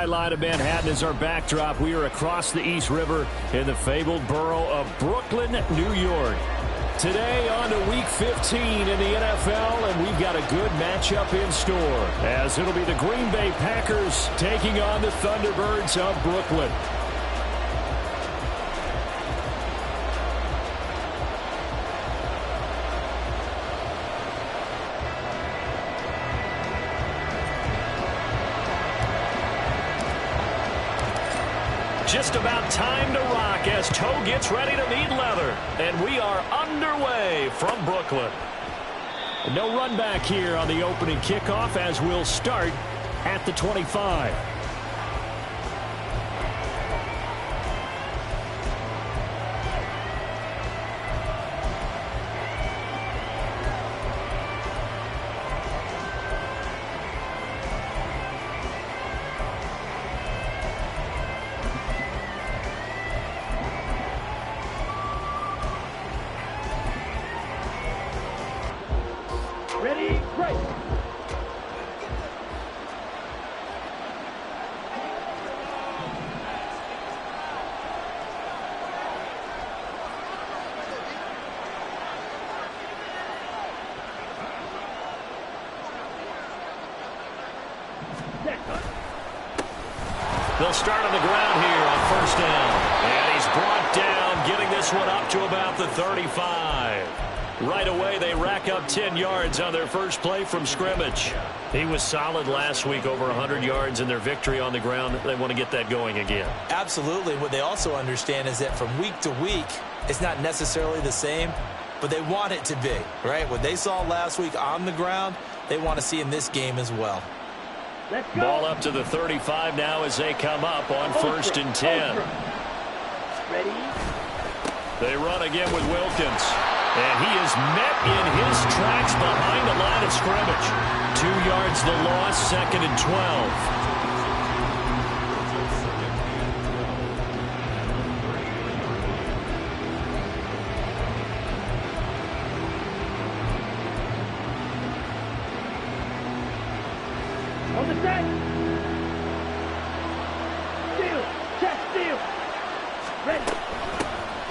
skyline of Manhattan is our backdrop. We are across the East River in the fabled borough of Brooklyn, New York. Today on to Week 15 in the NFL, and we've got a good matchup in store, as it'll be the Green Bay Packers taking on the Thunderbirds of Brooklyn. Just about time to rock as toe gets ready to meet leather. And we are underway from Brooklyn. No run back here on the opening kickoff as we'll start at the 25. Ready, break. They'll start on the ground here on first down. And he's brought down, getting this one up to about the 35. Right away, they rack up 10 yards on their first play from scrimmage. He was solid last week, over 100 yards in their victory on the ground. They want to get that going again. Absolutely. What they also understand is that from week to week, it's not necessarily the same, but they want it to be, right? What they saw last week on the ground, they want to see in this game as well. Let's go. Ball up to the 35 now as they come up on first and 10. Ready? They run again with Wilkins. And he is met in his tracks behind the line of scrimmage. 2 yards the loss, second and 12. On the set. Steal. Check, steal. Ready.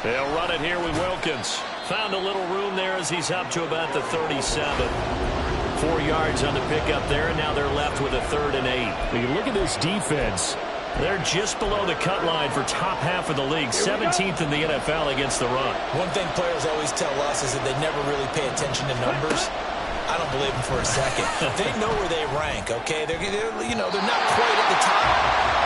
They'll run it here with Wilkins. Found a little room there as he's up to about the 37. 4 yards on the pickup there, and now they're left with a 3rd and 8. When you look at this defense, they're just below the cut line for top half of the league, 17th in the NFL against the run. One thing players always tell us is that they never really pay attention to numbers. I don't believe them for a second. They know where they rank, okay? They're not quite at the top,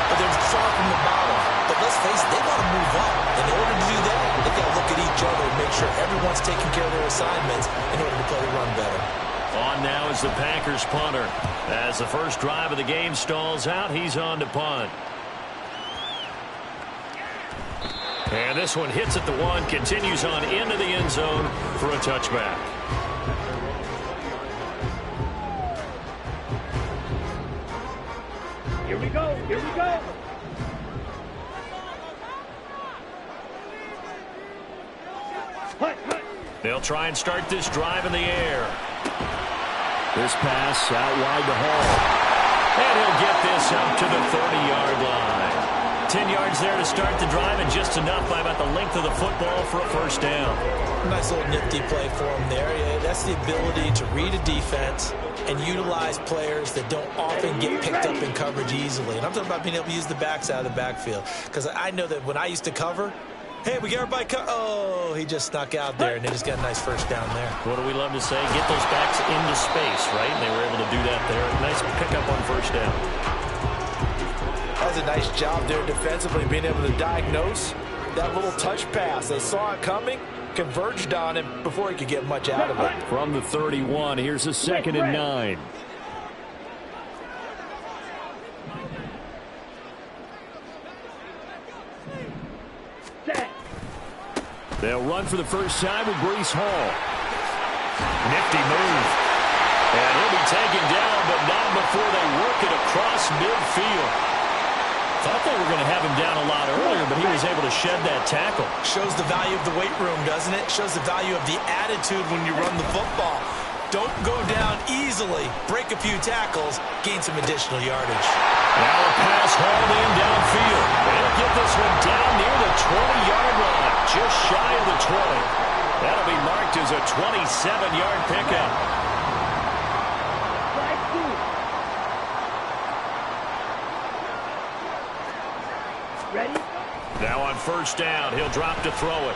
but they're far from the bottom. But let's face it, they want to move up. In order to do that, they got to look at each other and make sure everyone's taking care of their assignments in order to play the run better. On now is the Packers punter. As the first drive of the game stalls out, he's on to punt. And this one hits at the 1, continues on into the end zone for a touchback. Here we go. Here we go. They'll try and start this drive in the air. This pass out wide to Hall. And he'll get this up to the 30-yard line. 10 yards there to start the drive, and just enough by about the length of the football for a first down. Nice little nifty play for him there. Yeah, that's the ability to read a defense and utilize players that don't often get picked up in coverage easily. And I'm talking about being able to use the backs out of the backfield. Because I know that when I used to cover, hey, we get everybody oh, he just snuck out there, and they just got a nice first down there. What do we love to say? Get those backs into space, right? And they were able to do that there. Nice pickup on first down. That was a nice job there defensively, being able to diagnose that little touch pass. They saw it coming, converged on him before he could get much out of it. From the 31, here's a 2nd and 9. They'll run for the first time with Breece Hall. Nifty move. And he'll be taken down, but not before they work it across midfield. Thought they were going to have him down a lot earlier, but he was able to shed that tackle. Shows the value of the weight room, doesn't it? Shows the value of the attitude when you run the football. Don't go down easily. Break a few tackles. Gain some additional yardage. Now a pass. Hall 27-yard pickup. Slide two. Ready? Now on first down, he'll drop to throw it.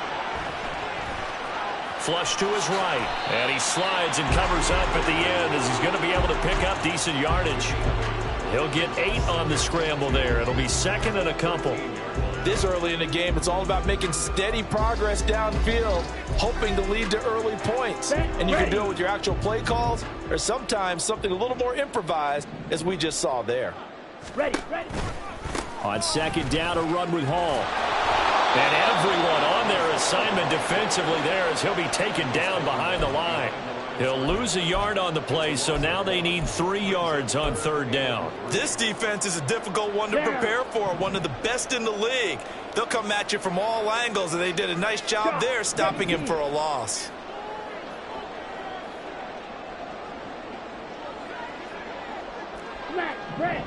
Flush to his right. And he slides and covers up at the end as he's going to be able to pick up decent yardage. He'll get 8 on the scramble there. It'll be second and a couple. This early in the game, it's all about making steady progress downfield, hoping to lead to early points. And you can do it with your actual play calls or sometimes something a little more improvised, as we just saw there. Ready, ready. On second down, a run with Hall. And everyone on their assignment defensively there as he'll be taken down behind the line. He'll lose a yard on the play, so now they need 3 yards on third down. This defense is a difficult one to prepare for, one of the best in the league. They'll come at you from all angles, and they did a nice job there stopping him for a loss. Smack, press.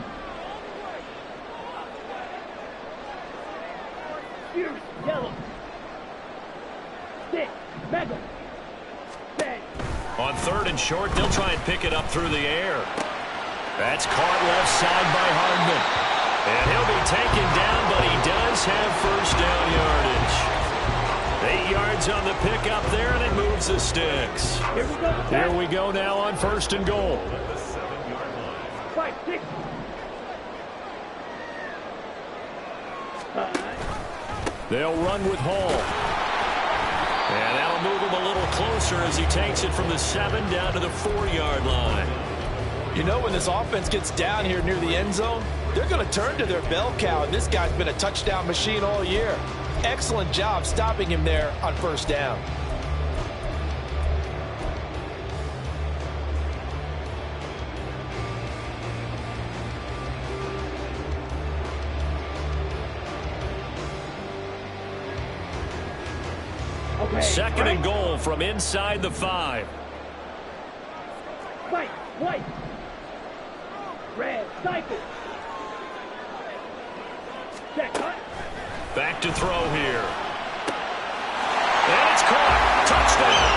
Fierce, yellow. Stick, mega. Bang. On third and short, they'll try and pick it up through the air. That's caught left side by Hardman. And he'll be taken down, but he does have first down yardage. 8 yards on the pickup there, and it moves the sticks. Here we go. Here we go now on first and goal. 5, 6. 5. They'll run with Hall. And that'll move him a little closer as he takes it from the 7 down to the 4-yard line. You know, when this offense gets down here near the end zone, they're going to turn to their bell cow, and this guy's been a touchdown machine all year. Excellent job stopping him there on first down. Okay. Second right. and goal from inside the 5. White, white. Red, cycle. Check, cut. Back to throw here. And it's caught. Touchdown.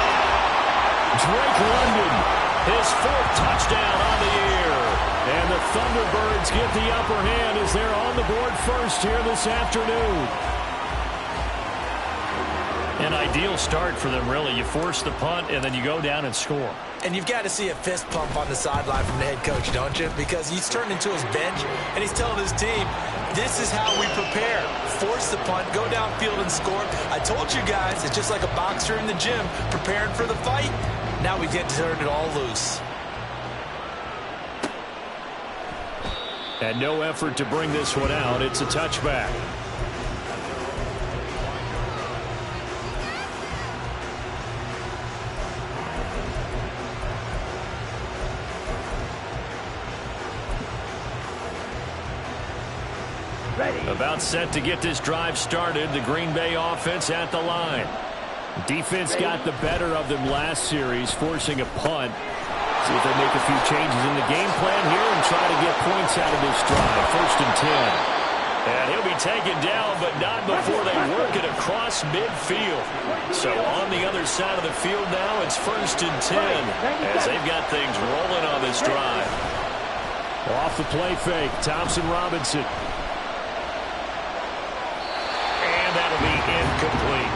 Drake London, his 4th touchdown on the year. And the Thunderbirds get the upper hand as they're on the board first here this afternoon. An ideal start for them, really. You force the punt, and then you go down and score. And you've got to see a fist pump on the sideline from the head coach, don't you? Because he's turned into his bench, and he's telling his team, this is how we prepare. Force the punt, go downfield and score. I told you guys, it's just like a boxer in the gym preparing for the fight. Now we get to turn it all loose. And no effort to bring this one out. It's a touchback. Ready. About set to get this drive started. The Green Bay offense at the line. Defense got the better of them last series, forcing a punt. See if they make a few changes in the game plan here and try to get points out of this drive. First and 10. And he'll be taken down, but not before they work it across midfield. So on the other side of the field now, it's first and 10 as they've got things rolling on this drive. Off the play fake, Thompson Robinson. And that'll be incomplete.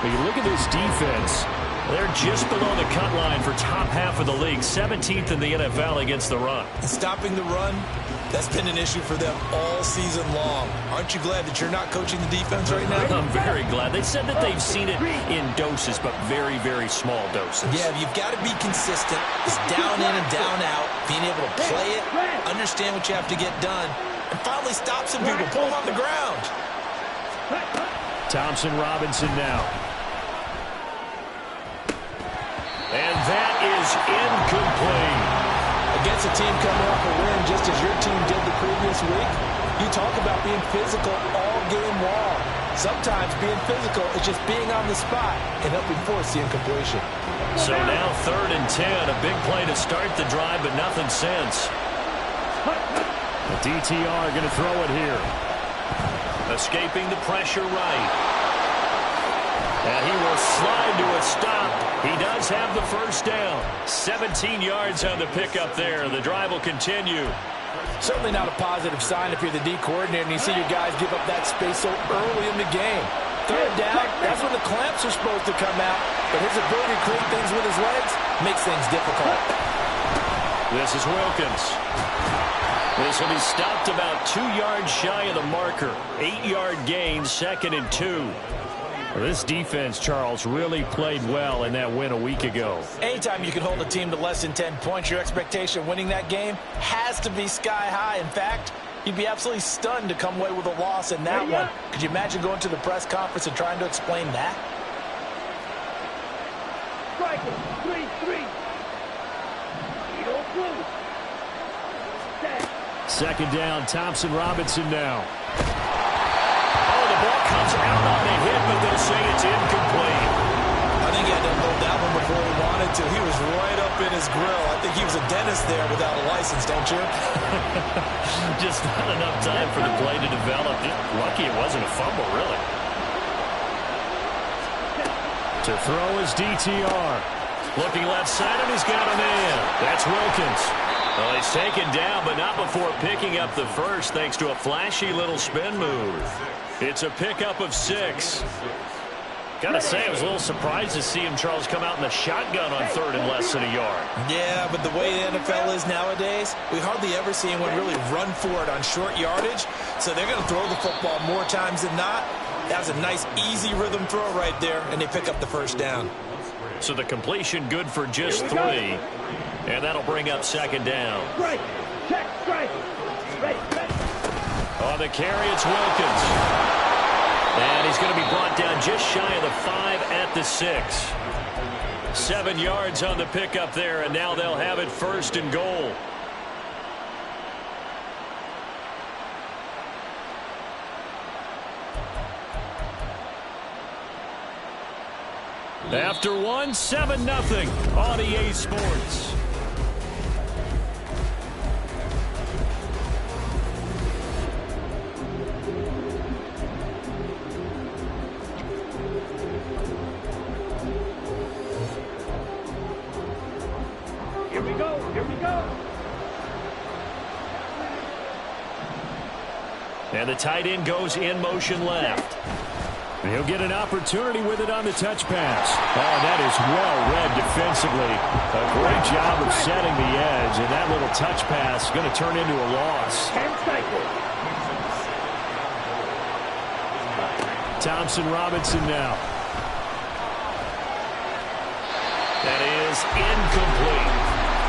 When you look at this defense, they're just below the cut line for top half of the league, 17th in the NFL against the run. And stopping the run, that's been an issue for them all season long. Aren't you glad that you're not coaching the defense right now? I'm very glad. They said that they've seen it in doses, but very, very small doses. Yeah, you've got to be consistent. It's down in and down out, being able to play it, understand what you have to get done, and finally stop some people, pull them on the ground. Thompson Robinson now. And that is incomplete. Against a team coming off a win just as your team did the previous week, you talk about being physical all game long. Sometimes being physical is just being on the spot and helping force the incompletion. So now third and 10, a big play to start the drive, but nothing since. The DTR going to throw it here. Escaping the pressure right. And he will slide to a stop. He does have the first down. 17 yards on the pickup there. The drive will continue. Certainly not a positive sign if you're the D coordinator and you see your guys give up that space so early in the game. Third down, that's when the clamps are supposed to come out. But his ability to create things with his legs makes things difficult. This is Wilkins. This will be stopped about 2 yards shy of the marker. 8-yard gain, 2nd and 2. Well, this defense, Charles, really played well in that win a week ago. Anytime you can hold a team to less than 10 points, your expectation of winning that game has to be sky high. In fact, you'd be absolutely stunned to come away with a loss in that one. Could you imagine going to the press conference and trying to explain that? Striker, 3-3. You don't lose. Set. 2nd down, Thompson Robinson now. Oh, the ball comes out on the hit, but they'll say it's incomplete. I think he had to unload that one before he wanted to. He was right up in his grill. I think he was a dentist there without a license, don't you? Just not enough time for the play to develop. Just lucky it wasn't a fumble, really. To throw is DTR. Looking left side, and he's got a man. That's Wilkins. Well, he's taken down, but not before picking up the first, thanks to a flashy little spin move. It's a pickup of 6. Gotta say, I was a little surprised to see him, Charles, come out in the shotgun on 3rd and less than a yard. Yeah, but the way the NFL is nowadays, we hardly ever see anyone really run for it on short yardage. So they're going to throw the football more times than not. That was a nice, easy rhythm throw right there, and they pick up the first down. So the completion good for just 3. And that'll bring up 2nd down. Strike. Check. Strike. Ready. On the carry, it's Wilkins. And he's going to be brought down just shy of the 5 at the 6. 7 yards on the pickup there, and now they'll have it 1st and goal. After 1, 7-0 on EA Sports. Here we go. And the tight end goes in motion left. And he'll get an opportunity with it on the touch pass. Oh, that is well read defensively. A great job of setting the edge, and that little touch pass is going to turn into a loss. 10 cycles. Thompson Robinson now. That is incomplete.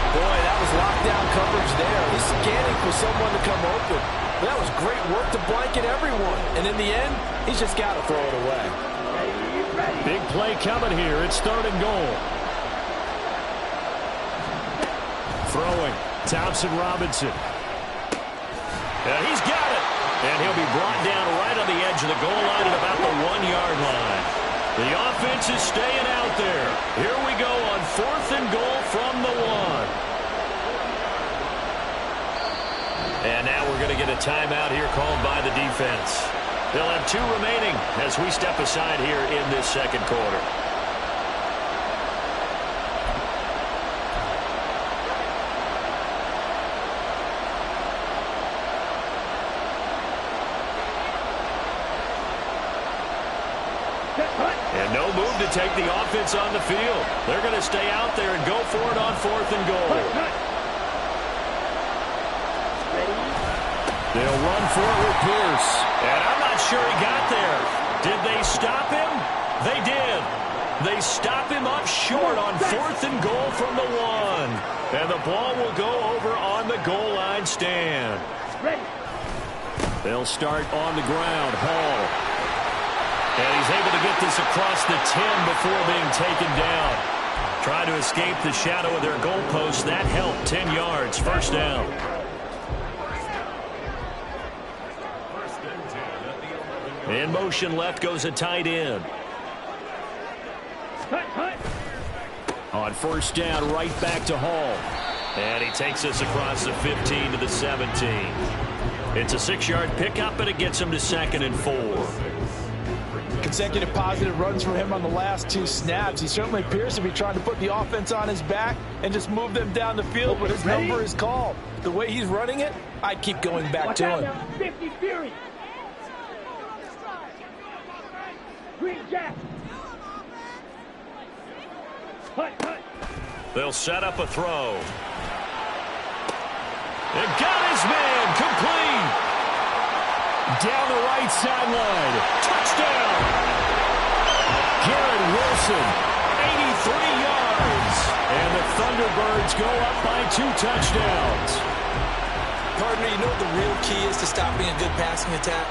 Boy, that was lockdown coverage there. He's scanning for someone to come open. That was great work to blanket everyone. And in the end, he's just got to throw it away. Big play coming here. It's 3rd and goal. Throwing. Thompson Robinson. He's got it. And he'll be brought down right on the edge of the goal line at about the 1-yard line. The offense is staying out there. Here we go on 4th and goal from the 1. And now we're going to get a timeout here called by the defense. They'll have 2 remaining as we step aside here in this 2nd quarter. And no move to take the offense on the field. They're going to stay out there and go for it on 4th and goal. They'll run for it with Pierce. And I'm not sure he got there. Did they stop him? They did. They stop him up short on 4th and goal from the 1. And the ball will go over on the goal line stand. They'll start on the ground. Hall. And he's able to get this across the 10 before being taken down. Trying to escape the shadow of their goalpost. That helped. 10 yards. 1st down. In motion left goes a tight end. On 1st down, right back to Hall. And he takes us across the 15 to the 17. It's a 6-yard pickup, but it gets him to 2nd and 4. consecutive positive runs for him on the last 2 snaps. He certainly appears to be trying to put the offense on his back and just move them down the field, but his number is called. The way he's running it, I'd keep going back to him. 50 Fury. Green Jack. Cut. They'll set up a throw. And got his man, complete. Down the right sideline. Touchdown. Garrett Wilson, 83 yards. And the Thunderbirds go up by 2 touchdowns. Partner, you know what the real key is to stopping a good passing attack?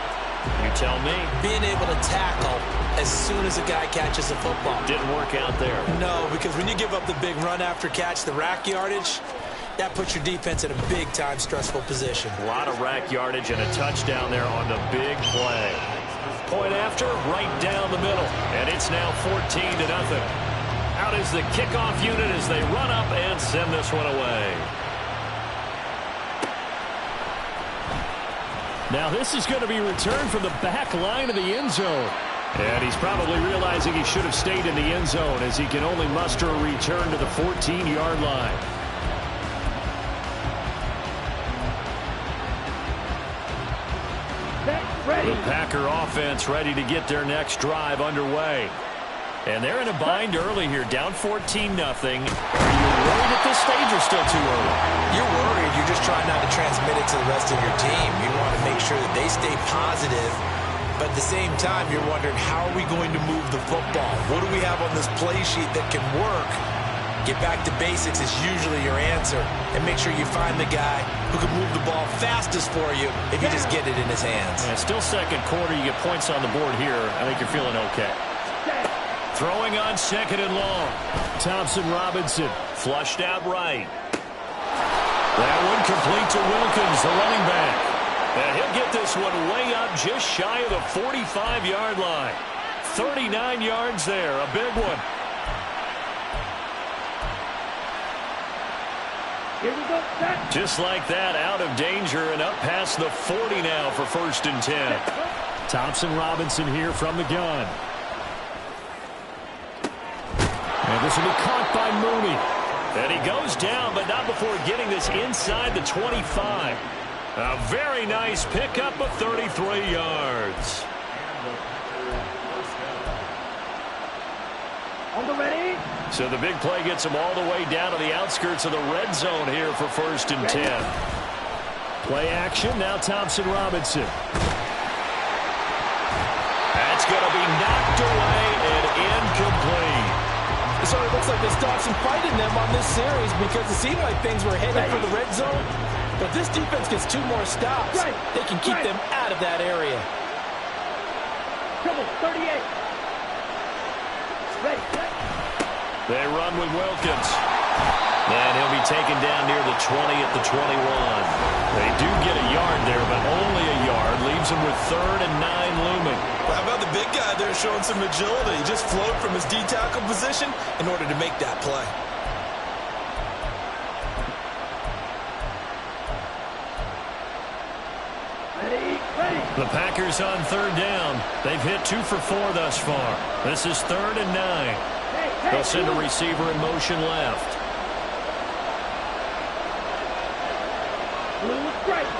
You tell me. Being able to tackle as soon as a guy catches a football. Didn't work out there. No, because when you give up the big run after catch, the rack yardage, that puts your defense in a big-time stressful position. A lot of rack yardage and a touchdown there on the big play. Point after, right down the middle. And it's now 14-0. Out is the kickoff unit as they run up and send this one away. Now this is going to be returned from the back line of the end zone. And he's probably realizing he should have stayed in the end zone as he can only muster a return to the 14-yard line. The Packer offense ready to get their next drive underway. And they're in a bind early here, down 14-0. Are you worried at this stage or still too early? You're worried. You're just trying not to transmit it to the rest of your team. You want to make sure that they stay positive. But at the same time, you're wondering, how are we going to move the football? What do we have on this play sheet that can work? Get back to basics is usually your answer. And make sure you find the guy who can move the ball fastest for you if you just get it in his hands. Yeah, still second quarter. You get points on the board here. I think you're feeling okay. Throwing on 2nd and long. Thompson Robinson flushed out right. That one complete to Wilkins, the running back. And he'll get this one way up just shy of the 45-yard line. 39 yards there, a big one. Here we go, set. Just like that, out of danger and up past the 40 now for 1st and 10. Thompson Robinson here from the gun. And this will be caught by Mooney. And he goes down, but not before getting this inside the 25. A very nice pickup of 33 yards. On the ready. So the big play gets him all the way down to the outskirts of the red zone here for 1st and 10. Play action, now Thompson Robinson. That's going to be knocked away and incomplete. So it looks like they stopped some fight in them on this series because it seemed like things were headed for the red zone. But this defense gets 2 more stops. They can keep them out of that area. Trouble, 38. Ready, set. They run with Wilkins. And he'll be taken down near the 20 at the 21. They do get a yard there, but only a yard. Leaves him with 3rd and 9 looming. Well, how about the big guy there showing some agility? He just flowed from his D-tackle position in order to make that play. Ready. The Packers on 3rd down. They've hit 2 for 4 thus far. This is 3rd and 9. They'll send a receiver in motion left. Blue strike.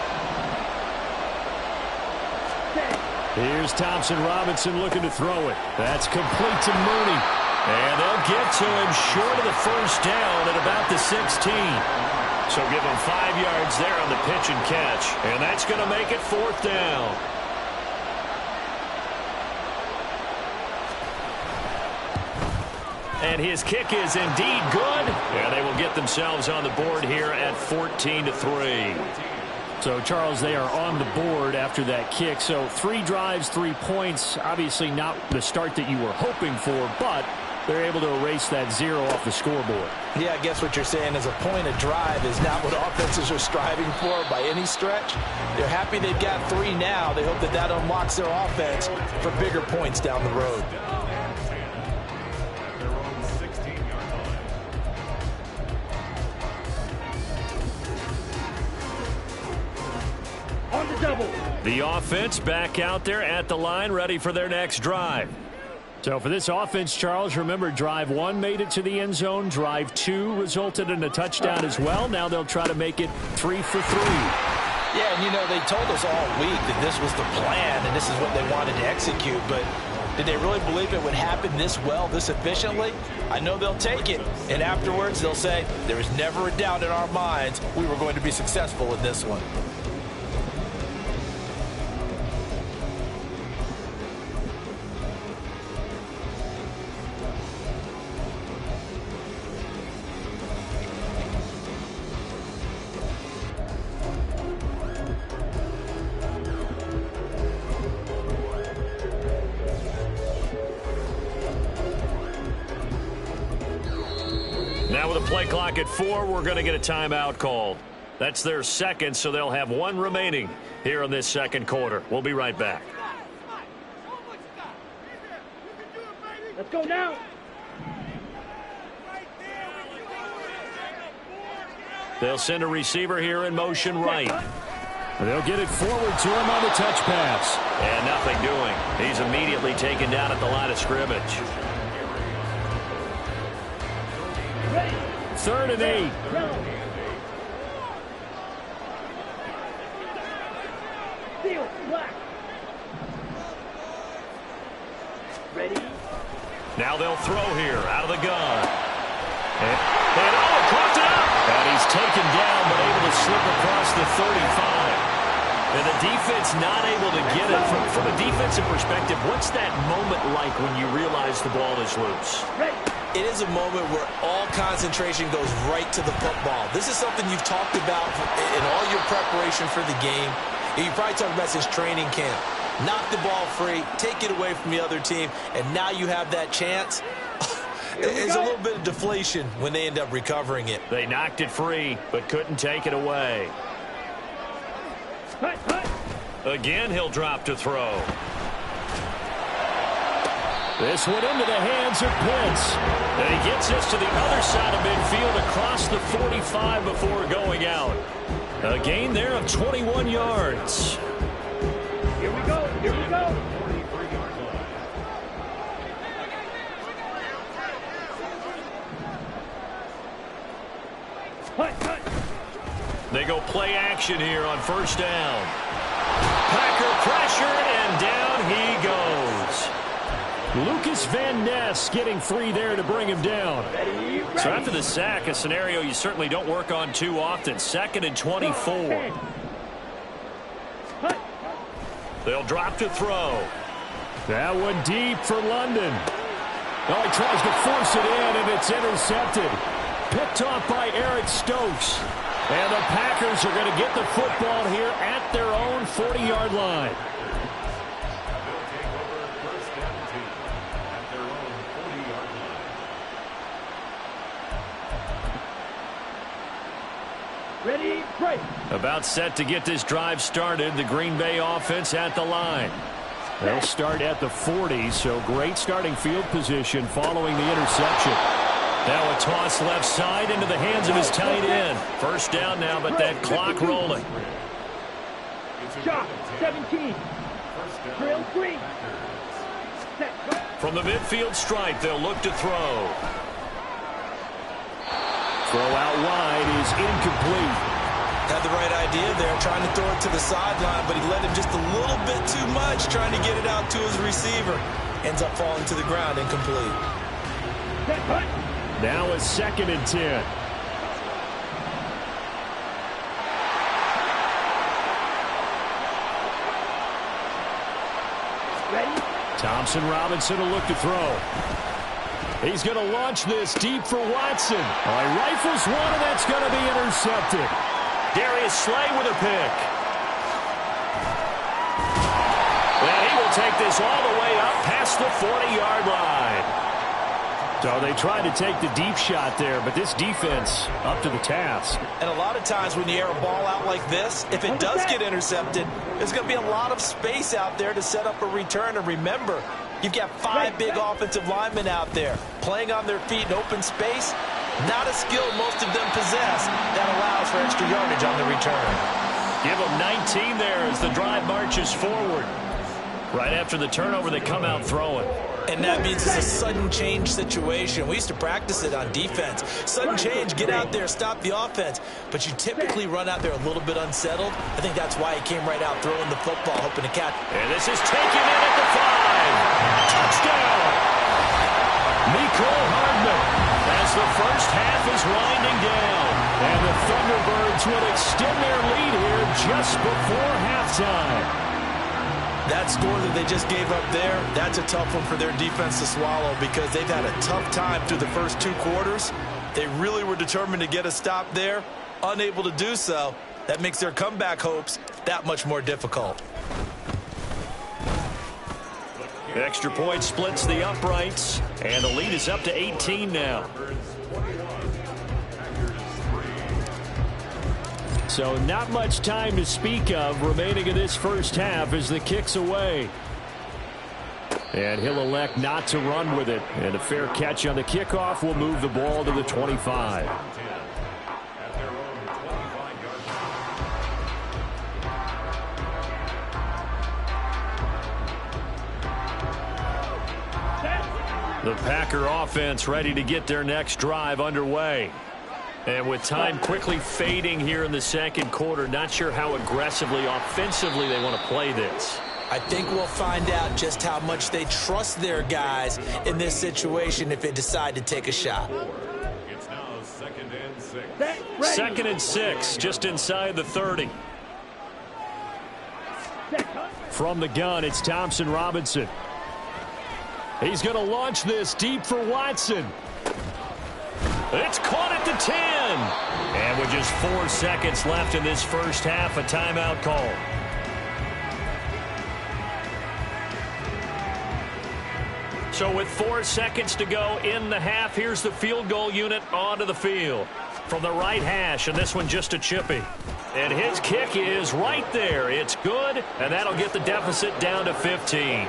Here's Thompson Robinson looking to throw it. That's complete to Mooney. And they'll get to him short of the 1st down at about the 16. So give him 5 yards there on the pitch and catch. And that's going to make it 4th down. And his kick is indeed good. And they will get themselves on the board here at 14-3. So, Charles, they are on the board after that kick. So 3 drives, 3 points. Obviously not the start that you were hoping for, but they're able to erase that 0 off the scoreboard. Yeah, I guess what you're saying is a point a drive is not what offenses are striving for by any stretch. They're happy they've got 3 now. They hope that that unlocks their offense for bigger points down the road. On the double. The offense back out there at the line, ready for their next drive. So for this offense, Charles, remember, drive 1 made it to the end zone. Drive 2 resulted in a touchdown as well. Now they'll try to make it 3 for 3. Yeah, and you know, they told us all week that this was the plan and this is what they wanted to execute, but did they really believe it would happen this well, this efficiently? I know they'll take it, and afterwards they'll say, there was never a doubt in our minds we were going to be successful in this one. Now with a play clock at 4, we're going to get a timeout called. That's their second, so they'll have 1 remaining here in this second quarter. We'll be right back. Let's go now. They'll send a receiver here in motion right. They'll get it forward to him on the touch pass. And nothing doing. He's immediately taken down at the line of scrimmage. 3rd and 8. Seal, black. Ready? Now they'll throw here out of the gun. And caught it up. And he's taken down but able to slip across the 35. And the defense not able to get it. From a defensive perspective, what's that moment like when you realize the ball is loose? It is a moment where all concentration goes right to the football. This is something you've talked about in all your preparation for the game. You probably talked about since training camp. Knock the ball free, take it away from the other team, and now you have that chance. There's a little bit of deflation when they end up recovering it. They knocked it free, but couldn't take it away. Again, he'll drop to throw. This one into the hands of Pitts. And he gets this to the other side of midfield across the 45 before going out. A gain there of 21 yards. Here we go. Here we go. They go play action here on first down. Packer pressure, and down he goes. Lucas Van Ness getting free there to bring him down. Ready. So after the sack, a scenario you certainly don't work on too often. 2nd and 24. They'll drop to throw. That one deep for London. Oh, he tries to force it in, and it's intercepted. Picked off by Eric Stokes. And the Packers are going to get the football here at their own 40-yard line. Ready, break. About set to get this drive started. The Green Bay offense at the line. They'll start at the 40, so great starting field position following the interception. Now a toss left side into the hands of his tight end. First down now, but that clock rolling. Shot, 17. Drill 3. Set. From the midfield stripe, they'll look to throw. Throw out wide is incomplete. Had the right idea there, trying to throw it to the sideline, but he led him just a little bit too much, trying to get it out to his receiver. Ends up falling to the ground, incomplete. Now a 2nd and 10. Ready? Thompson Robinson will look to throw. He's going to launch this deep for Watson. Oh, he rifles one, and that's going to be intercepted. Darius Slay with a pick. And he will take this all the way up past the 40-yard line. So they tried to take the deep shot there, but this defense up to the task. And a lot of times when you air a ball out like this, if it does get intercepted, there's going to be a lot of space out there to set up a return. And remember, you've got 5 big offensive linemen out there playing on their feet in open space. Not a skill most of them possess that allows for extra yardage on the return. Give them 19 there as the drive marches forward. Right after the turnover, they come out throwing. And that means it's a sudden change situation. We used to practice it on defense. Sudden change, get out there, stop the offense. But you typically run out there a little bit unsettled. I think that's why he came right out throwing the football, hoping to catch. And this is taken in at the 5. Touchdown! Nefl Hardman as the first half is winding down. And the Thunderbirds will extend their lead here just before halftime. That score that they just gave up there, that's a tough one for their defense to swallow because they've had a tough time through the first 2 quarters. They really were determined to get a stop there, unable to do so. That makes their comeback hopes that much more difficult. The extra point splits the uprights, and the lead is up to 18 now. So not much time to speak of remaining in this first half as the kick's away. And he'll elect not to run with it. And a fair catch on the kickoff will move the ball to the 25. The Packer offense ready to get their next drive underway. And with time quickly fading here in the second quarter, not sure how aggressively, offensively they want to play this. I think we'll find out just how much they trust their guys in this situation if they decide to take a shot. It's now 2nd and 6. 2nd and 6, just inside the 30. From the gun, it's Thompson Robinson. He's going to launch this deep for Watson. It's caught at the 10. And with just 4 seconds left in this first half, a timeout call. So with 4 seconds to go in the half, here's the field goal unit onto the field. From the right hash, and this one just a chippy. And his kick is right there. It's good, and that'll get the deficit down to 15.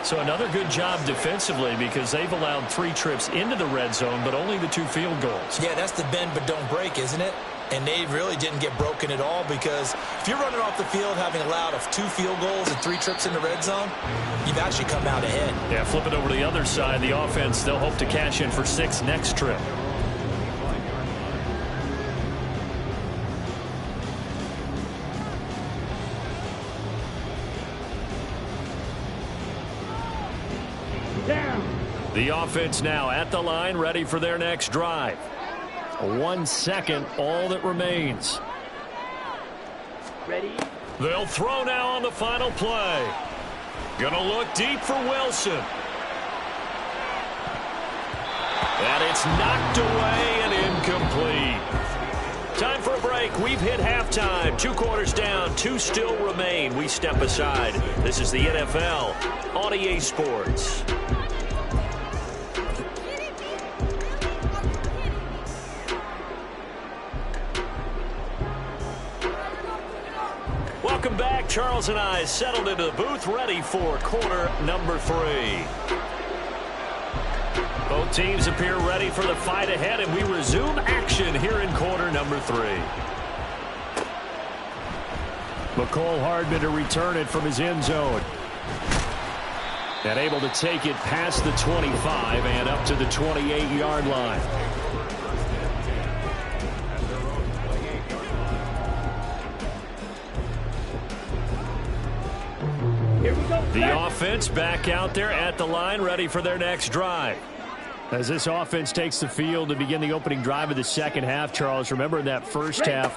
So another good job defensively because they've allowed 3 trips into the red zone, but only the 2 field goals. Yeah, that's the bend but don't break, isn't it? And they really didn't get broken at all because if you're running off the field having allowed 2 field goals and 3 trips in the red zone, you've actually come out ahead. Yeah, flip it over to the other side. The offense, they'll hope to cash in for 6 next trip. The offense now at the line, ready for their next drive. 1 second, all that remains. Ready? They'll throw now on the final play. Gonna look deep for Wilson. And it's knocked away and incomplete. Time for a break. We've hit halftime. 2 quarters down, 2 still remain. We step aside. This is the NFL on EA Sports. Welcome back. Charles and I settled into the booth, ready for quarter number 3. Both teams appear ready for the fight ahead, and we resume action here in quarter number 3. McCole Hardman to return it from his end zone. And able to take it past the 25 and up to the 28-yard line. Here we go. The offense back out there at the line, ready for their next drive. As this offense takes the field to begin the opening drive of the second half, Charles, remember in that first half,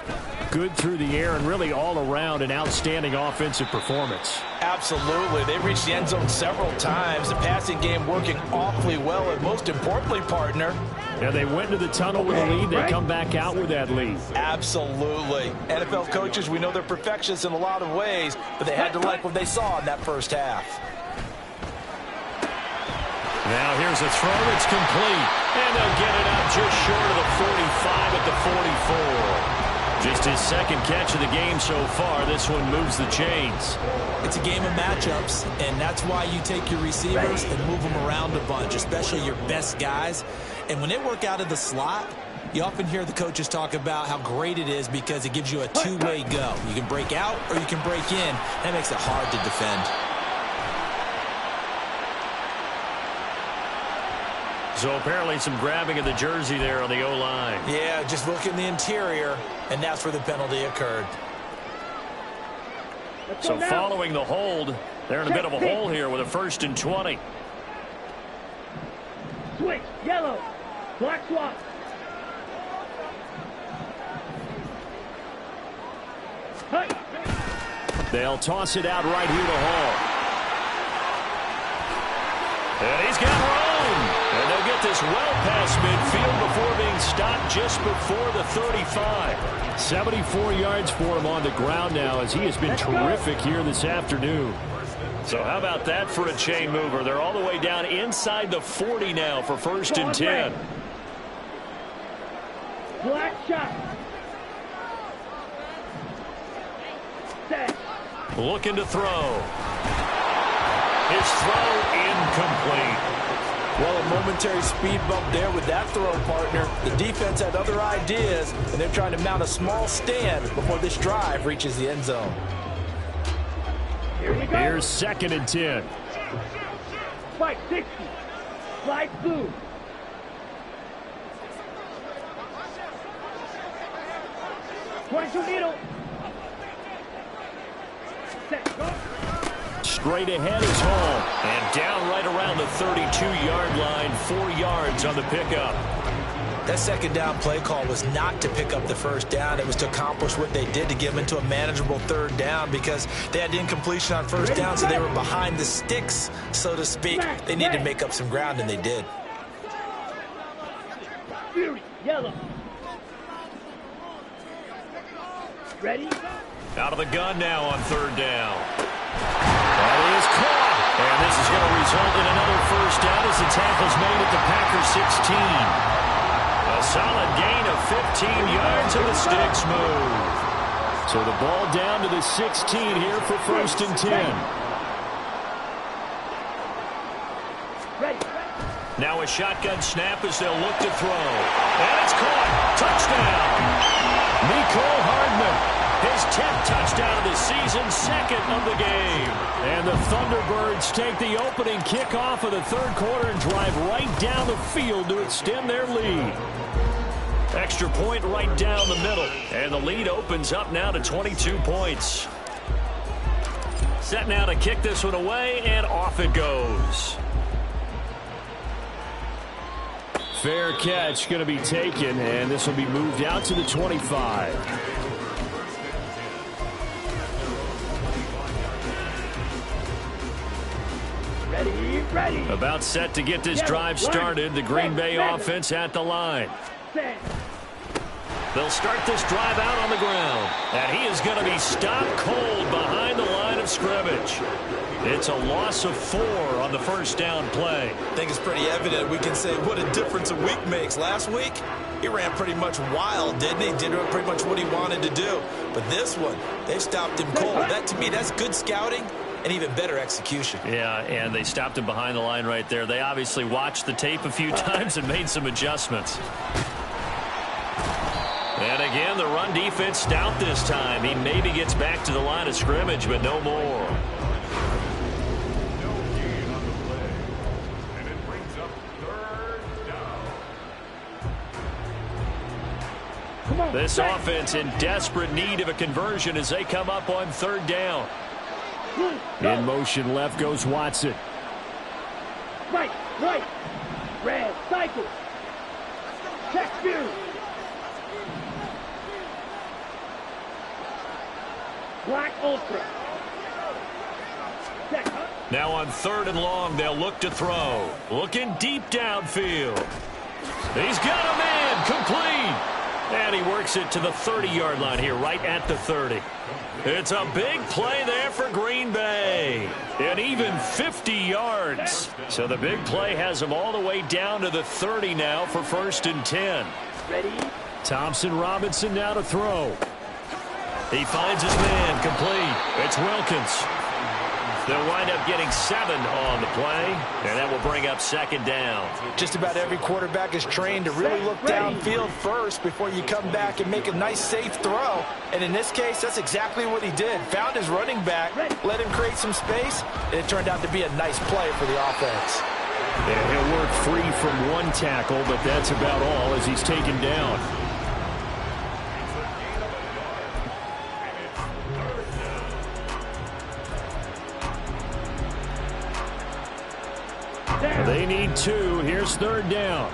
good through the air and really all around an outstanding offensive performance. Absolutely. They reached the end zone several times. The passing game working awfully well, and most importantly, partner. Yeah, they went into the tunnel with a lead. They come back out with that lead. Absolutely. NFL coaches, we know they're perfectionists in a lot of ways, but they had to like what they saw in that first half. Now here's a throw that's complete. And they'll get it out just short of the 45 at the 44. Just his second catch of the game so far. This one moves the chains. It's a game of matchups, and that's why you take your receivers and move them around a bunch, especially your best guys. And when they work out of the slot, you often hear the coaches talk about how great it is because it gives you a two-way go. You can break out or you can break in. That makes it hard to defend. So apparently some grabbing of the jersey there on the O-line. Yeah, just look in the interior, and that's where the penalty occurred. So following the hold, they're in a bit of a hole here with a 1st and 20. Switch, yellow, black swap. Hut. They'll toss it out right here to Hall. And he's got room. And they'll get this well past midfield before being stopped just before the 35. 74 yards for him on the ground now as he has been terrific here this afternoon. So how about that for a chain mover? They're all the way down inside the 40 now for 1st and 10. Black shot. Set. Looking to throw. His throw incomplete. Well, a momentary speed bump there with that throw, partner. The defense had other ideas, and they're trying to mount a small stand before this drive reaches the end zone. Here we go. Here's 2nd and 10. Spike 60. Slide through. Point to needle. Set. Go. Straight ahead is Hall. And down right around the 32-yard line. 4 yards on the pickup. That 2nd down play call was not to pick up the 1st down. It was to accomplish what they did to get them into a manageable 3rd down because they had incompletion on 1st down, so they were behind the sticks, so to speak. They needed to make up some ground, and they did. Fury, yellow. Ready? Out of the gun now on 3rd down. That is caught. And this is going to result in another 1st down as the tackle's made at the Packers 16. A solid gain of 15 yards and the sticks move. So the ball down to the 16 here for 1st and 10. Ready. Now a shotgun snap as they'll look to throw. And it's caught. Touchdown. Mecole Hardman. His 10th touchdown of the season, 2nd of the game. And the Thunderbirds take the opening kickoff of the 3rd quarter and drive right down the field to extend their lead. Extra point right down the middle. And the lead opens up now to 22 points. Set now to kick this one away, and off it goes. Fair catch going to be taken, and this will be moved out to the 25. Ready. About set to get this drive started. The Green Bay offense at the line. They'll start this drive out on the ground. And he is going to be stopped cold behind the line of scrimmage. It's a loss of 4 on the 1st down play. I think it's pretty evident. We can say what a difference a week makes. Last week, he ran pretty much wild, didn't he? Did pretty much what he wanted to do. But this one, they stopped him cold. That, to me, that's good scouting and even better execution. Yeah, and they stopped him behind the line right there. They obviously watched the tape a few times and made some adjustments. And again, the run defense stout this time. He maybe gets back to the line of scrimmage, but no more. This offense in desperate need of a conversion as they come up on 3rd down. In motion left goes Watson. Right. Red, cycle. Check Fury. Black ultra. Check. Now on 3rd and long, they'll look to throw. Looking deep downfield. He's got a man, complete. And he works it to the 30-yard line here, right at the 30. It's a big play there for Green Bay. And even 50 yards. So the big play has him all the way down to the 30 now for 1st and 10. Ready? Thompson Robinson now to throw. He finds his man, complete. It's Wilkins. They'll wind up getting 7 on the play, and that will bring up 2nd down. Just about every quarterback is trained to really look downfield first before you come back and make a nice, safe throw. And in this case, that's exactly what he did. Found his running back, let him create some space, and it turned out to be a nice play for the offense. And he'll work free from one tackle, but that's about all as he's taken down. They need 2. Here's 3rd down.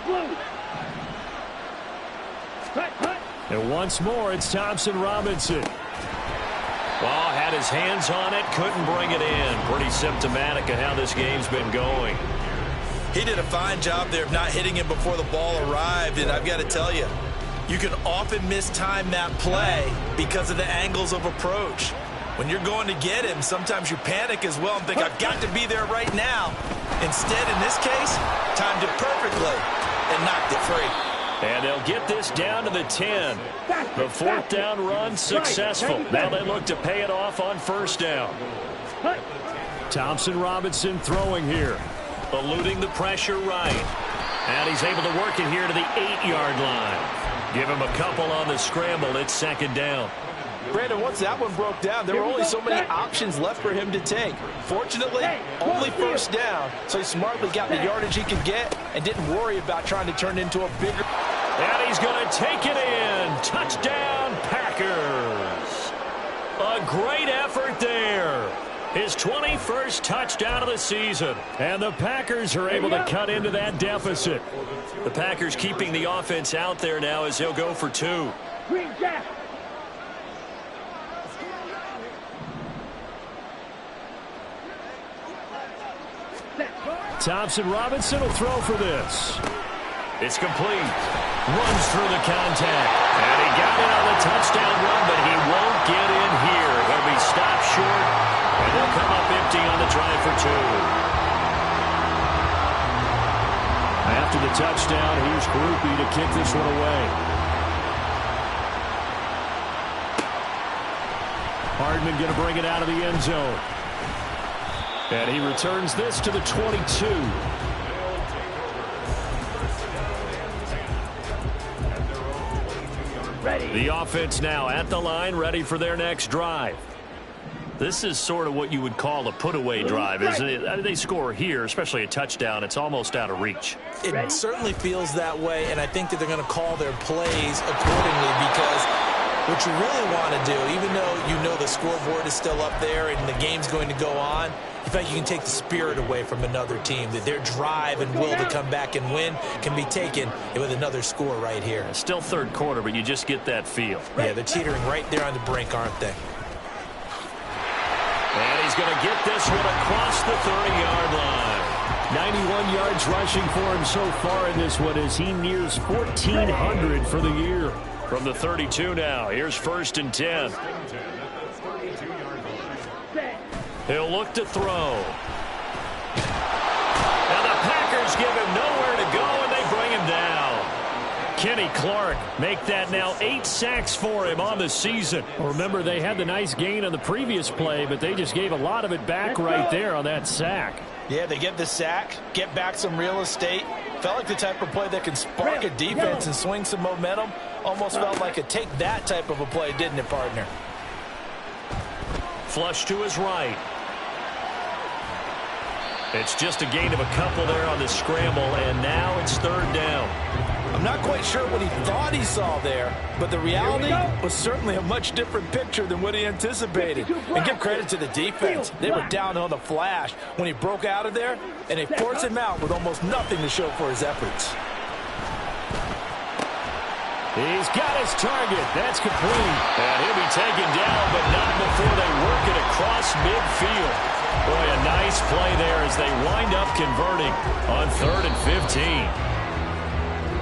Blue. And once more, it's Thompson Robinson. Well, had his hands on it, couldn't bring it in. Pretty symptomatic of how this game's been going. He did a fine job there of not hitting him before the ball arrived, and I've got to tell you, you can often mistime that play because of the angles of approach. When you're going to get him, sometimes you panic as well and think, I've got to be there right now. Instead, in this case, timed it perfectly and knocked it free. And they'll get this down to the 10. The 4th down run successful. Now they look to pay it off on 1st down. Thompson Robinson throwing here. Eluding the pressure right. And he's able to work it here to the 8-yard line. Give him a couple on the scramble. It's 2nd down. Brandon, once that one broke down, there were only so many options left for him to take. Fortunately, only 1st down, so he smartly got the yardage he could get and didn't worry about trying to turn it into a bigger. And he's going to take it in. Touchdown, Packers. A great effort there. His 21st touchdown of the season. And the Packers are able to cut into that deficit. The Packers keeping the offense out there now as he'll go for 2. Green Jack. Thompson Robinson will throw for this. It's complete. Runs through the contact. And he got in on the touchdown run, but he won't get in here. He'll be stopped short, and they'll come up empty on the try for 2. After the touchdown, here's Groupie to kick this one away. Hardman going to bring it out of the end zone. And he returns this to the 22. Ready. The offense now at the line, ready for their next drive. This is sort of what you would call a put-away drive, isn't it? They score here, especially a touchdown. It's almost out of reach. It certainly feels that way, and I think that they're going to call their plays accordingly because what you really want to do, even though you know the scoreboard is still up there and the game's going to go on, in fact, you can take the spirit away from another team, that their drive and will to come back and win can be taken with another score right here. It's still 3rd quarter, but you just get that feel. Yeah, they're teetering right there on the brink, aren't they? And he's going to get this one across the 30-yard line. 91 yards rushing for him so far in this one as he nears 1,400 for the year. From the 32 now, here's 1st and 10. He'll look to throw. And the Packers give him nowhere to go, and they bring him down. Kenny Clark make that now 8 sacks for him on the season. Remember, they had the nice gain on the previous play, but they just gave a lot of it back right there on that sack. Yeah, they get the sack, get back some real estate. Felt like the type of play that can spark a defense and swing some momentum. Almost felt like a take that type of a play, didn't it, partner? Flush to his right. It's just a gain of a couple there on the scramble, and now it's 3rd down. I'm not quite sure what he thought he saw there, but the reality was certainly a much different picture than what he anticipated. And give credit to the defense. They were down on the flash when he broke out of there, and they forced him out with almost nothing to show for his efforts. He's got his target. That's complete. And he'll be taken down, but not before they work it across midfield. Boy, a nice play there as they wind up converting on 3rd and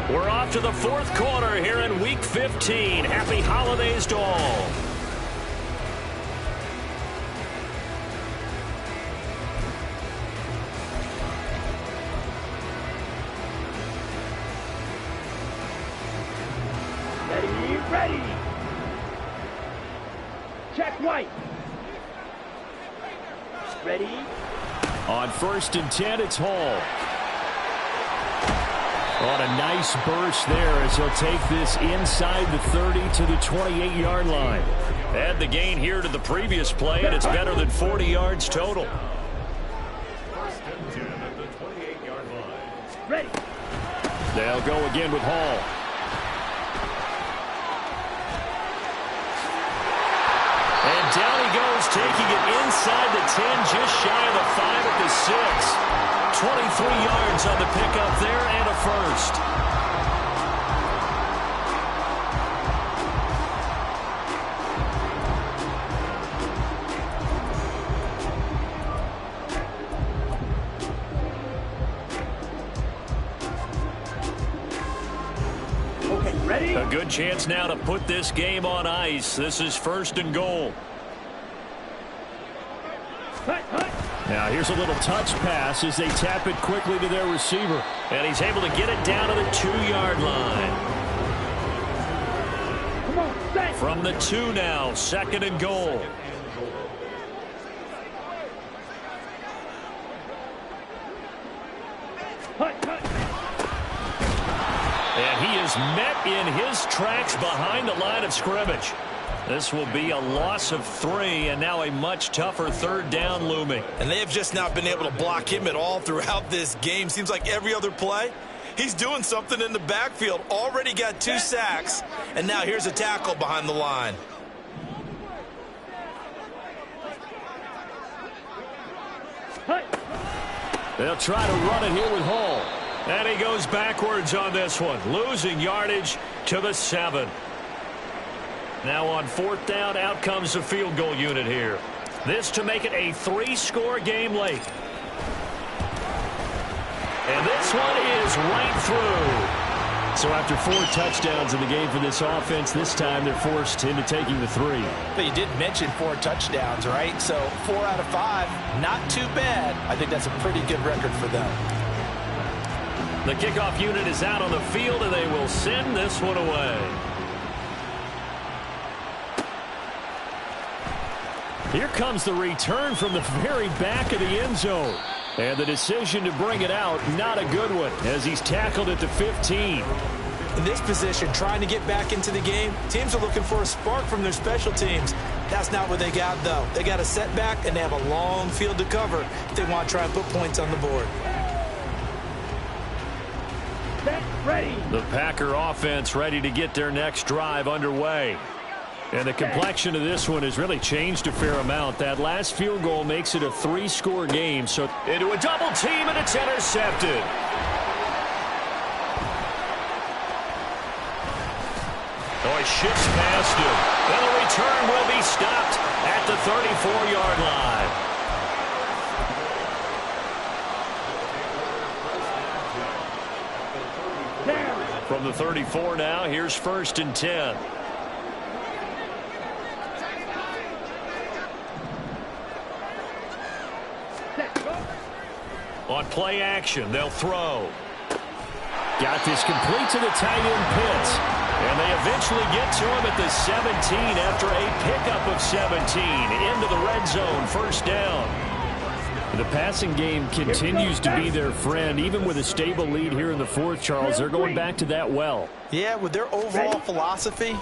15. We're off to the 4th quarter here in Week 15. Happy holidays to all. Ready. Check White. Ready. On 1st and 10, it's Hall. On a nice burst there as he'll take this inside the 30 to the 28-yard line. Add the gain here to the previous play, and it's better than 40 yards total. 1st and 10. ready. They'll go again with Hall. And down he goes, taking it inside the 10, just shy of the 5 at the 6. 23 yards on the pickup there and a first. Ready? A good chance now to put this game on ice. This is 1st and goal. Now here's a little touch pass as they tap it quickly to their receiver. And he's able to get it down to the 2-yard line. Come on, set. From the 2 now, 2nd and goal. And he is met in his tracks behind the line of scrimmage. This will be a loss of 3, and now a much tougher 3rd down looming. And they have just not been able to block him at all throughout this game. Seems like every other play, he's doing something in the backfield. Already got 2 sacks, and now here's a tackle behind the line. They'll try to run it here with Hall. And he goes backwards on this one, losing yardage to the 7. Now on 4th down, out comes the field goal unit here. This to make it a 3-score game late. And this one is right through. So after 4 touchdowns in the game for this offense, this time they're forced into taking the 3. But you did mention 4 touchdowns, right? So 4 out of 5, not too bad. I think that's a pretty good record for them. The kickoff unit is out on the field, and they will send this one away. Here comes the return from the very back of the end zone. And the decision to bring it out, not a good one, as he's tackled at the 15. In this position, trying to get back into the game, teams are looking for a spark from their special teams. That's not what they got, though. They got a setback, and they have a long field to cover if they want to try and put points on the board. Ready. The Packer offense ready to get their next drive underway. And the complexion of this one has really changed a fair amount. That last field goal makes it a 3-score game. So into a double team, and it's intercepted. Oh, he shifts past him. And the return will be stopped at the 34-yard line. From the 34 now, here's 1st and 10. On play action, they'll throw. Got this complete to the tight end Pitts. And they eventually get to him at the 17 after a pickup of 17 into the red zone, 1st down. The passing game continues to be their friend. Even with a stable lead here in the 4th, Charles, they're going back to that well. Yeah, with their overall philosophy,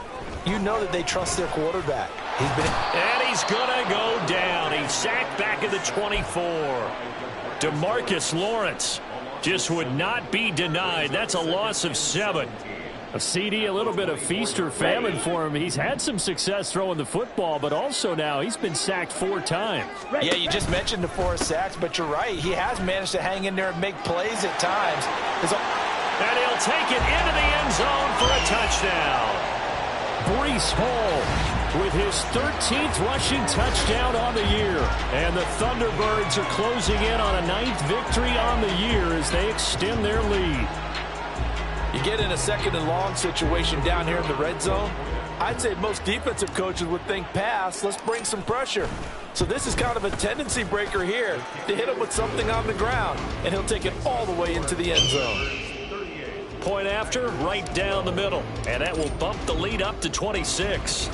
you know that they trust their quarterback. And he's going to go down. He's sacked back at the 24. DeMarcus Lawrence just would not be denied. That's a loss of 7. A CD, a little bit of feast or famine for him. He's had some success throwing the football, but also now he's been sacked 4 times. Yeah, you just mentioned the 4 sacks, but you're right. He has managed to hang in there and make plays at times. And he'll take it into the end zone for a touchdown. Breece Hall with his 13th rushing touchdown on the year. And the Thunderbirds are closing in on a 9th victory on the year as they extend their lead. You get in a 2nd and long situation down here in the red zone, I'd say most defensive coaches would think pass, let's bring some pressure. So this is kind of a tendency breaker here to hit him with something on the ground, and he'll take it all the way into the end zone. Point after, right down the middle, and that will bump the lead up to 26.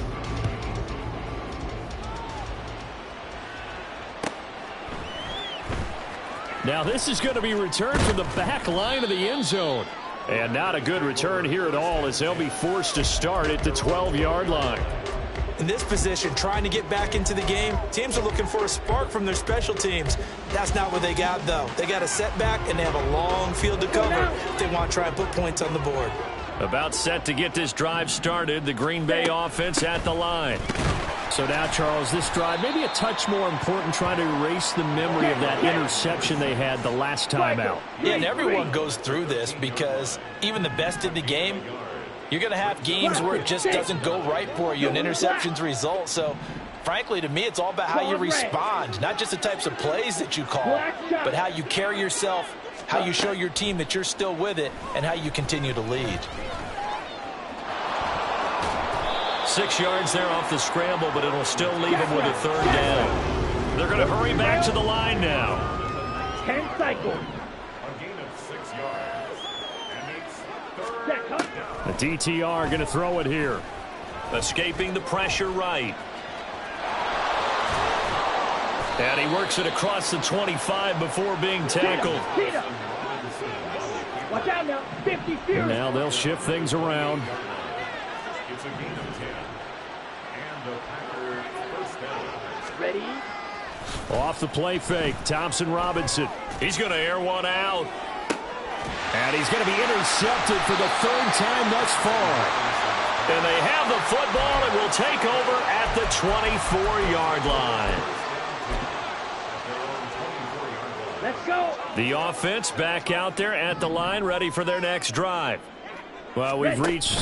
Now this is going to be returned from the back line of the end zone. And not a good return here at all as they'll be forced to start at the 12-yard line. In this position, trying to get back into the game, teams are looking for a spark from their special teams. That's not what they got, though. They got a setback, and they have a long field to cover if they want to try and put points on the board. About set to get this drive started. The Green Bay offense at the line. So now, Charles, this drive maybe a touch more important, trying to erase the memory of that interception they had the last time out. Yeah, and everyone goes through this because even the best in the game, you're going to have games where it just doesn't go right for you, and interceptions result. So, frankly, to me, it's all about how you respond, not just the types of plays that you call, but how you carry yourself, how you show your team that you're still with it, and how you continue to lead. 6 yards there off the scramble, but it'll still leave him with a third down. They're going to hurry back to the line now. 10 cycles. A gain of 6 yards. And it's third. The DTR going to throw it here. Escaping the pressure right. And he works it across the 25 before being tackled. Watch out now. 50 feet. Now they'll shift things around. It's a gain of 10. And the Packers first down. Ready? Off the play fake, Thompson Robinson. He's going to air one out. And he's going to be intercepted for the third time thus far. And they have the football and will take over at the 24-yard line. Let's go. The offense back out there at the line, ready for their next drive. Well, we've reached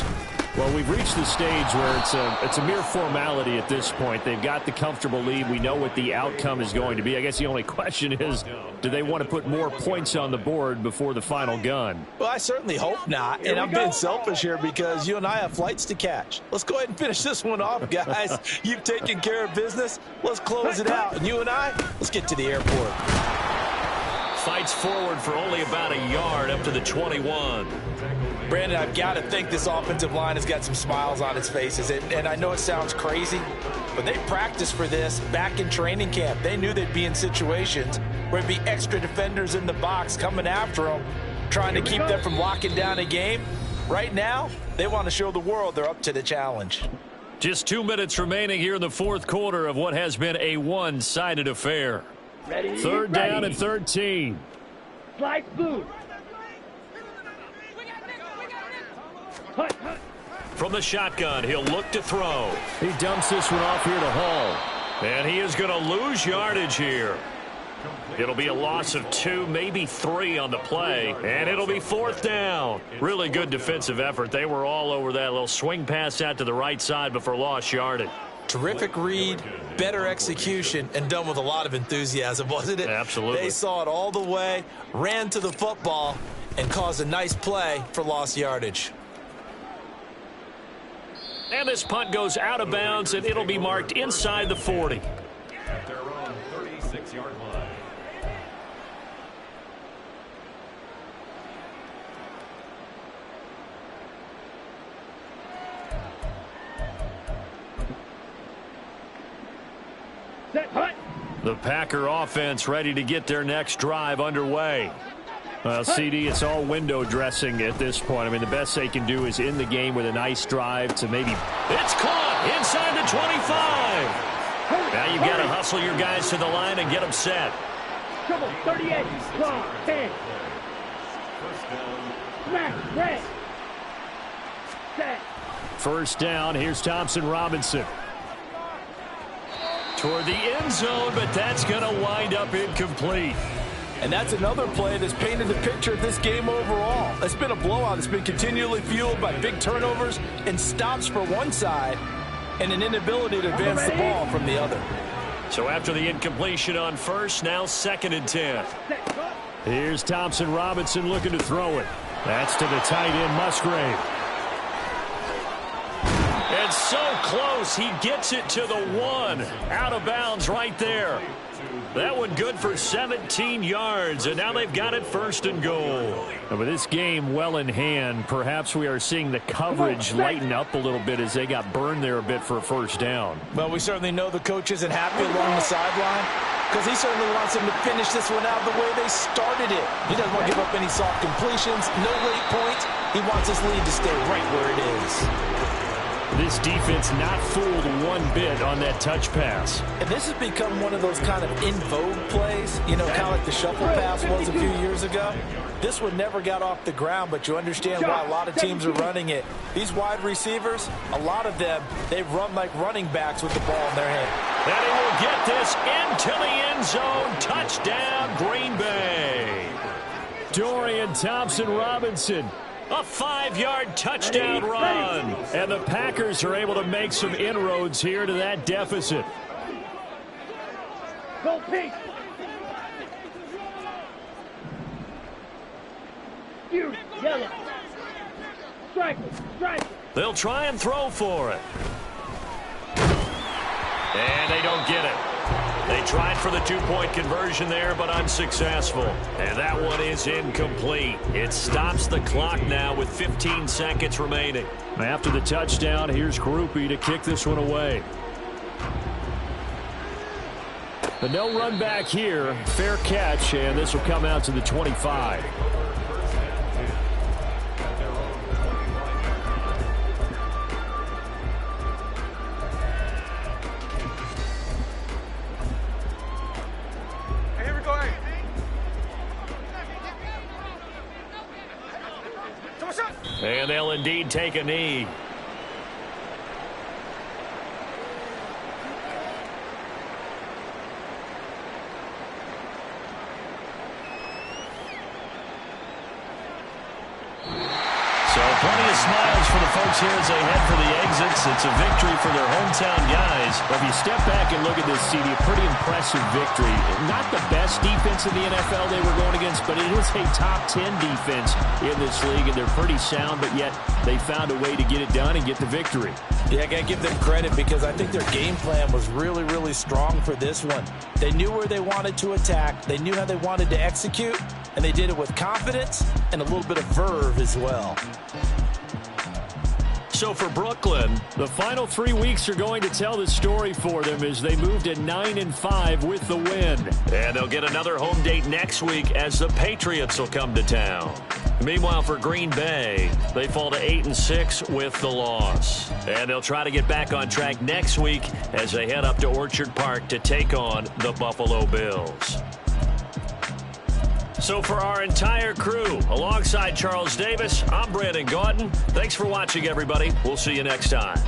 the stage where it's a mere formality at this point. They've got the comfortable lead. We know what the outcome is going to be. I guess the only question is, do they want to put more points on the board before the final gun? Well, I certainly hope not. And I'm being selfish here because you and I have flights to catch. Let's go ahead and finish this one off, guys. You've taken care of business. Let's close it out. And you and I, let's get to the airport. Fights forward for only about a yard up to the 21. Brandon, I've got to think this offensive line has got some smiles on its faces. And I know it sounds crazy, but they practiced for this back in training camp. They knew they'd be in situations where there'd be extra defenders in the box coming after them, trying to keep them from locking down a game. Right now, they want to show the world they're up to the challenge. Just 2 minutes remaining here in the fourth quarter of what has been a one-sided affair. Ready? Third down and 13. Slide smooth. Hut, hut. From the shotgun, he'll look to throw. He dumps this one off here to Hall. And he is going to lose yardage here. It'll be a loss of 2, maybe 3 on the play. And it'll be fourth down. Really good defensive effort. They were all over that little swing pass out to the right side before lost yardage. Terrific read, better execution, and done with a lot of enthusiasm, wasn't it? Absolutely. They saw it all the way, ran to the football, and caused a nice play for lost yardage. And this punt goes out of bounds, and it'll be marked inside the 40. At their own 36-yard line. Set, hut. The Packer offense ready to get their next drive underway. Well, CD, it's all window dressing at this point. I mean, the best they can do is in the game with a nice drive to maybe... It's caught inside the 25. Now you've got to hustle your guys to the line and get them set. Trouble, 38. Long, 10. First down. Smash, red. Set. First down, here's Thompson Robinson. Toward the end zone, but that's going to wind up incomplete. And that's another play that's painted the picture of this game overall. It's been a blowout. It's been continually fueled by big turnovers and stops for one side and an inability to advance the ball from the other. So after the incompletion on first, now 2nd and 10. Here's Thompson Robinson looking to throw it. That's to the tight end, Musgrave. And so close, he gets it to the 1. Out of bounds right there. That one good for 17 yards, and now they've got it 1st and goal. And with this game well in hand, perhaps we are seeing the coverage lighten up a little bit as they got burned there a bit for a first down. Well, we certainly know the coach isn't happy along the sideline because he certainly wants them to finish this one out the way they started it. He doesn't want to give up any soft completions, no late points. He wants his lead to stay right where it is. This defense not fooled one bit on that touch pass. And this has become one of those kind of in vogue plays, you know, kind of like the shuffle pass was a few years ago. This one never got off the ground, but you understand why a lot of teams are running it. These wide receivers, a lot of them, they run like running backs with the ball in their hand. And he will get this into the end zone. Touchdown, Green Bay. Dorian Thompson-Robinson. A 5-yard touchdown run. And the Packers are able to make some inroads here to that deficit. Go Pete. You yellow. Strike it. Strike it. They'll try and throw for it. And they don't get it. They tried for the two-point conversion there, but unsuccessful. And that one is incomplete. It stops the clock now with 15 seconds remaining. After the touchdown, here's Groupie to kick this one away. But no run back here. Fair catch, and this will come out to the 25. And they'll indeed take a knee. So plenty of smiles for the folks here as they head for the exits. It's a victory for their hometown guys. But if you step back and look at this, CD, a pretty impressive victory. Not the best defense in the NFL they were going against, but it is a top 10 defense in this league, and they're pretty sound, but yet they found a way to get it done and get the victory. Yeah, I got to give them credit because I think their game plan was really, really strong for this one. They knew where they wanted to attack. They knew how they wanted to execute, and they did it with confidence and a little bit of verve as well. So for Brooklyn, the final 3 weeks are going to tell the story for them as they move to 9-5 with the win. And they'll get another home date next week as the Patriots will come to town. Meanwhile, for Green Bay, they fall to 8-6 with the loss. And they'll try to get back on track next week as they head up to Orchard Park to take on the Buffalo Bills. So for our entire crew, alongside Charles Davis, I'm Brandon Gaudin. Thanks for watching, everybody. We'll see you next time.